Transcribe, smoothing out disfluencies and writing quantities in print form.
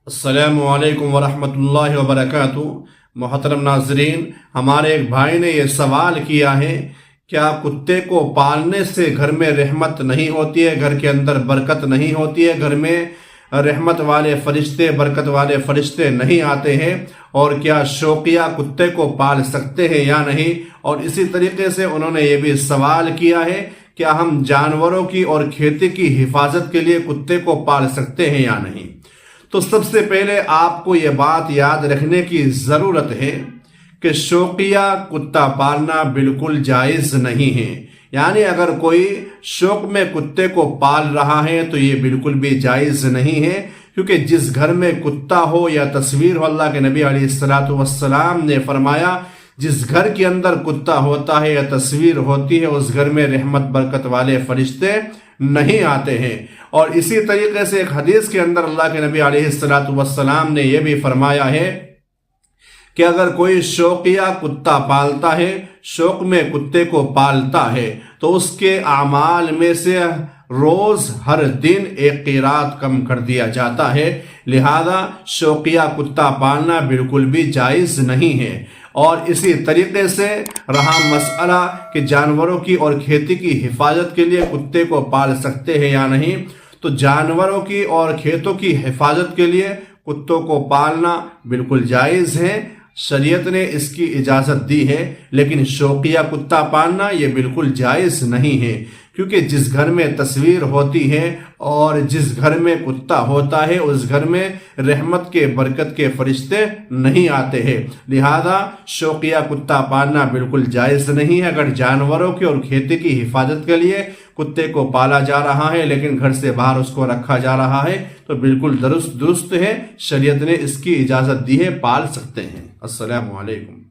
السلام علیکم ورحمۃ اللہ وبرکاتہ۔ محترم ناظرین، ہمارے ایک بھائی نے یہ سوال کیا ہے، کیا کتے کو پالنے سے گھر میں رحمت نہیں ہوتی ہے، گھر کے اندر برکت نہیں ہوتی ہے، گھر میں رحمت والے فرشتے، برکت والے فرشتے نہیں آتے ہیں، اور کیا شوقیہ کتے کو پال سکتے ہیں یا نہیں؟ اور اسی طریقے سے انہوں نے یہ بھی سوال کیا ہے، کیا ہم جانوروں کی اور کھیتی کی حفاظت کے لیے کتے کو پال سکتے ہیں یا نہیں؟ تو سب سے پہلے آپ کو یہ بات یاد رکھنے کی ضرورت ہے کہ شوقیہ کتا پالنا بالکل جائز نہیں ہے۔ یعنی اگر کوئی شوق میں کتے کو پال رہا ہے تو یہ بالکل بھی جائز نہیں ہے، کیونکہ جس گھر میں کتا ہو یا تصویر ہو، اللہ کے نبی علیہ السلام نے فرمایا جس گھر کے اندر کتا ہوتا ہے یا تصویر ہوتی ہے اس گھر میں رحمت برکت والے فرشتے نہیں آتے ہیں۔ اور اسی طریقے سے ایک حدیث کے اندر اللہ کے نبی علیہ السلام نے یہ بھی فرمایا ہے کہ اگر کوئی شوقیہ کتا پالتا ہے، شوق میں کتے کو پالتا ہے، تو اس کے اعمال میں سے روز ہر دن ایک قیرات کم کر دیا جاتا ہے۔ لہذا شوقیہ کتا پالنا بالکل بھی جائز نہیں ہے۔ اور اسی طریقے سے رہا مسئلہ کہ جانوروں کی اور کھیتی کی حفاظت کے لیے کتے کو پال سکتے ہیں یا نہیں، تو جانوروں کی اور کھیتوں کی حفاظت کے لیے کتوں کو پالنا بالکل جائز ہے، شریعت نے اس کی اجازت دی ہے، لیکن شوقیہ کتا پالنا یہ بالکل جائز نہیں ہے، کیونکہ جس گھر میں تصویر ہوتی ہے اور جس گھر میں کتا ہوتا ہے اس گھر میں رحمت کے برکت کے فرشتے نہیں آتے ہیں۔ لہذا شوقیہ کتا پالنا بالکل جائز نہیں ہے۔ اگر جانوروں کی اور کھیتی کی حفاظت کے لیے کتے کو پالا جا رہا ہے لیکن گھر سے باہر اس کو رکھا جا رہا ہے تو بالکل درست ہے، شریعت نے اس کی اجازت دی ہے، پال سکتے ہیں۔ السلام علیکم۔